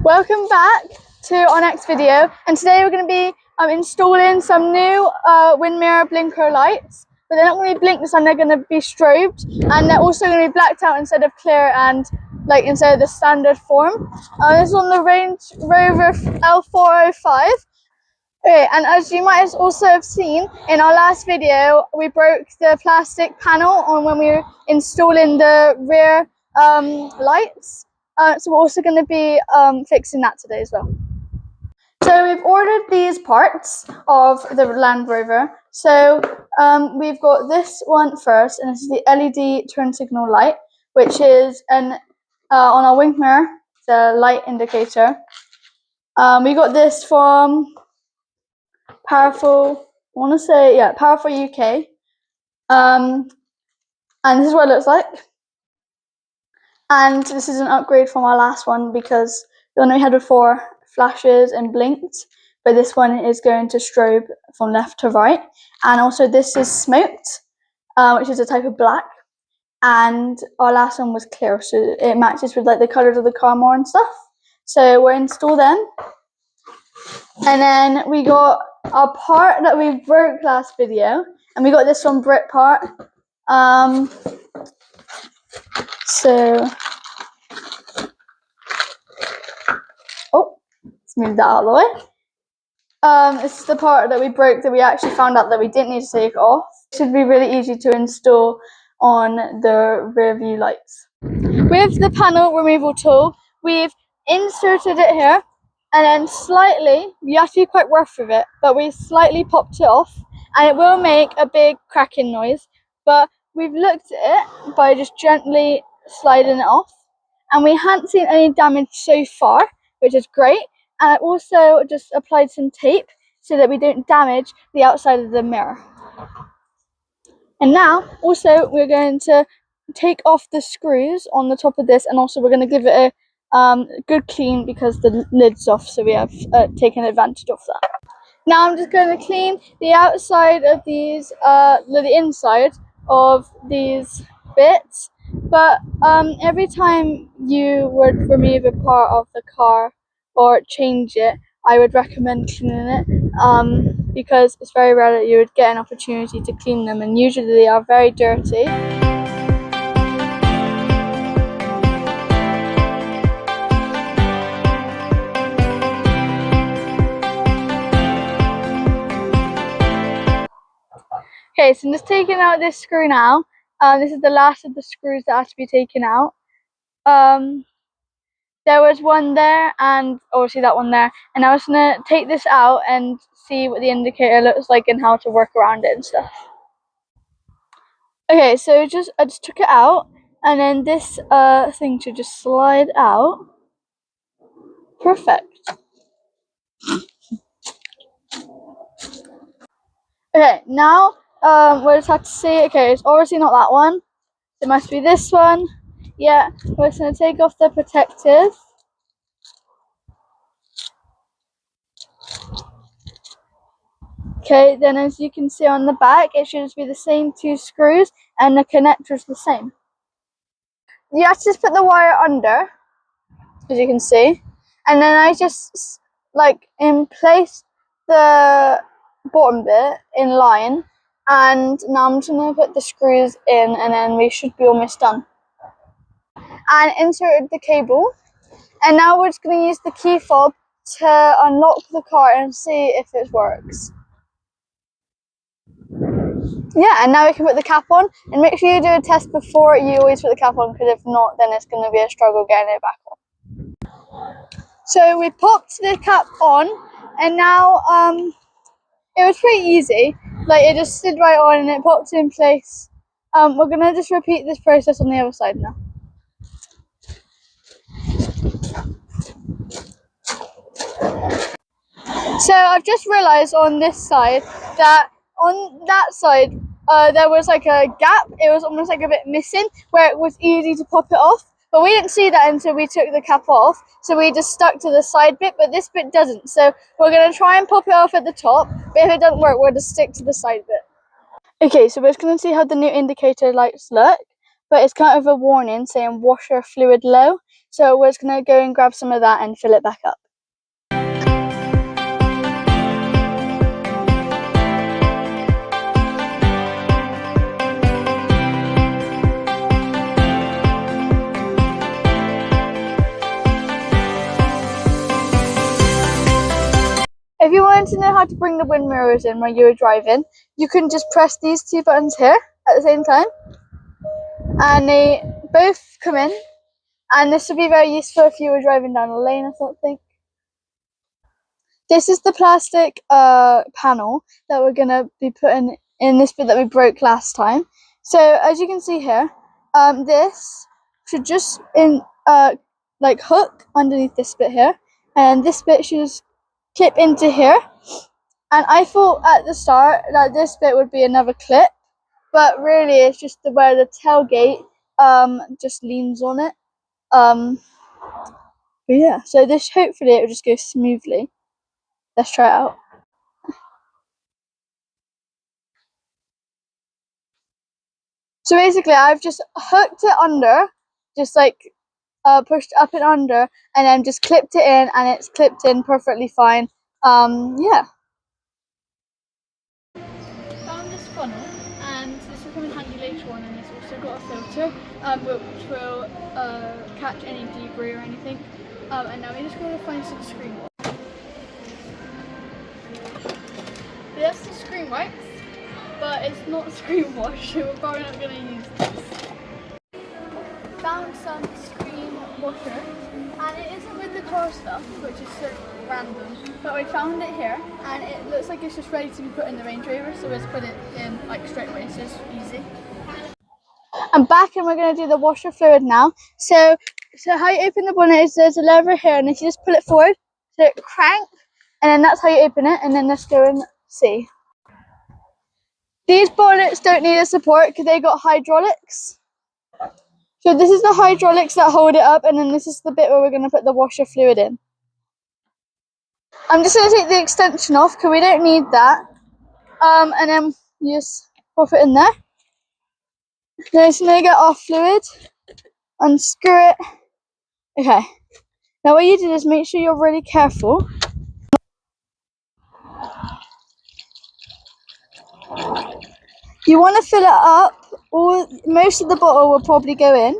Welcome back to our next video, and today we're going to be installing some new wind mirror blinker lights, but they're not going to be blinked and they're going to be strobed, and they're also going to be blacked out instead of clear and like instead of the standard form. This is on the Rover L405. Okay, and as you might also have seen in our last video, we broke the plastic panel on when we were installing the rear lights. So we're also going to be fixing that today as well. So we've ordered these parts of the Land Rover. So we've got this one first, and this is the LED turn signal light, which is on our wing mirror, the light indicator. We got this from Powerful, Powerful UK. And this is what it looks like. And this is an upgrade from our last one because the one we had before flashes and blinked, but this one is going to strobe from left to right. And also this is smoked, which is a type of black. And our last one was clear, so it matches with like the colours of the car more and stuff. So we'll install them. And then we got our part that we broke last video, and we got this from Brit Part. Let's move that out of the way. This is the part that we broke that we actually found out that we didn't need to take off. It should be really easy to install on the rear view lights. With the panel removal tool, we've inserted it here, and then slightly, you have to be quite rough with it, but we slightly popped it off, and it will make a big cracking noise, but we've looked at it by just gently sliding it off, and we haven't seen any damage so far, which is great. And I also just applied some tape so that we don't damage the outside of the mirror. And now also we're going to take off the screws on the top of this, and also we're going to give it a good clean because the lid's off, so we have taken advantage of that. Now I'm just going to clean the outside of these, the inside of these bits, but every time you would remove a part of the car or change it, I would recommend cleaning it because it's very rare that you would get an opportunity to clean them, and usually they are very dirty. Okay, so I'm just taking out this screw now. This is the last of the screws that has to be taken out. There was one there, and obviously that one there, and I was going to take this out and see what the indicator looks like and how to work around it and stuff. Okay, so I just took it out, and then this thing should just slide out. Perfect. Okay, now we'll just have to see. Okay, it's obviously not that one. It must be this one. Yeah, we're just going to take off the protective. Okay, then as you can see on the back, it should just be the same two screws, and the connector's the same. You have to just put the wire under, as you can see, and then I just like place the bottom bit in line, and now I'm just going to put the screws in, and then we should be almost done. And inserted the cable, and now we're just going to use the key fob to unlock the car and see if it works. Yeah, and now we can put the cap on, and make sure you do a test before you always put the cap on, because if not, then it's going to be a struggle getting it back on. So we popped the cap on, and now it was pretty easy. Like, it just slid right on and it popped in place. We're going to just repeat this process on the other side now. So I've just realised on this side that on that side there was like a gap. It was almost like a bit missing where it was easy to pop it off, but we didn't see that until we took the cap off, so we just stuck to the side bit, but this bit doesn't. So we're going to try and pop it off at the top, but if it doesn't work, we'll just stick to the side bit. Okay, so we're just going to see how the new indicator lights look, but it's kind of a warning saying washer fluid low. So we're just going to go and grab some of that and fill it back up. If you wanted to know how to bring the wind mirrors in when you were driving, you can just press these two buttons here at the same time, and they both come in, and this would be very useful if you were driving down a lane or something. This is the plastic panel that we're going to be putting in this bit that we broke last time. So as you can see here, this should just like hook underneath this bit here, and this bit should just clip into here. And I thought at the start that this bit would be another clip, but really it's just where the tailgate just leans on it. But yeah, so this hopefully it will just go smoothly. Let's try it out. So basically I've just hooked it under, just like pushed up and under, and then just clipped it in, and it's clipped in perfectly fine. Yeah. Found this funnel, and this will come in handy later on, and it's also got a filter which will catch any debris or anything. And now we just got to find some screen wipes. That's the screen wipes, but it's not screen wash, so we're probably not going to use this. Found some screen washer, and it isn't with the car stuff, which is so random, but we found it here, and it looks like it's just ready to be put in the Range Rover, so let's put it in like straight away, so it's easy. I'm back, and we're going to do the washer fluid now. So how you open the bonnet is there's a lever here, and if you just pull it forward, so it crank, and then that's how you open it, and then let's go and see. These bonnets don't need a support because they got hydraulics. So this is the hydraulics that hold it up, and then this is the bit where we're going to put the washer fluid in. I'm just going to take the extension off because we don't need that. And then you just pop it in there. Now it's going to get our fluid, unscrew it. Okay. Now what you do is make sure you're really careful. You want to fill it up, or most of the bottle will probably go in.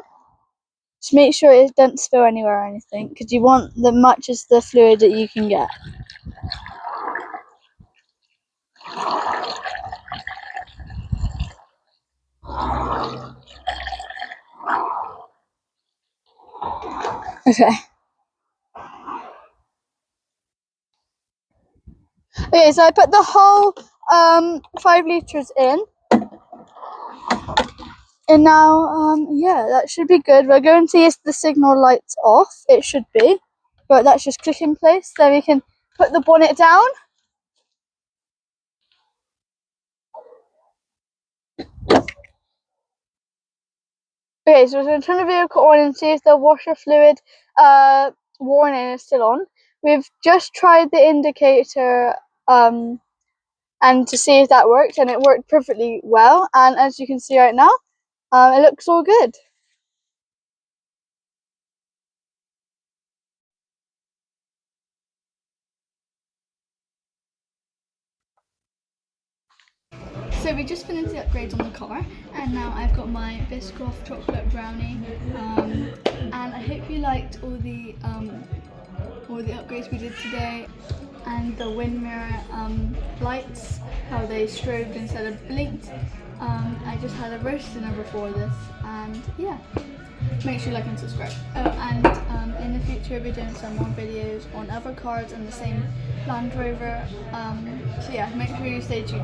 Just make sure it doesn't spill anywhere or anything, because you want the much as the fluid that you can get. Okay. Okay, so I put the whole 5 litres in. And now, yeah, that should be good. We're going to see if the signal light's off. It should be. But that's just click in place. Then we can put the bonnet down. Okay, so we're going to turn the vehicle on and see if the washer fluid warning is still on. We've just tried the indicator and to see if that worked, and it worked perfectly well. And as you can see right now, it looks all good. So we just finished the upgrades on the car, and now I've got my Biscoff chocolate brownie, and I hope you liked all the upgrades we did today, and the wind mirror lights, how they strobed instead of blinked. I just had a roast dinner before this, and yeah, make sure you like and subscribe. Oh, and in the future we'll be doing some more videos on other cars and the same Land Rover, so yeah, make sure you stay tuned.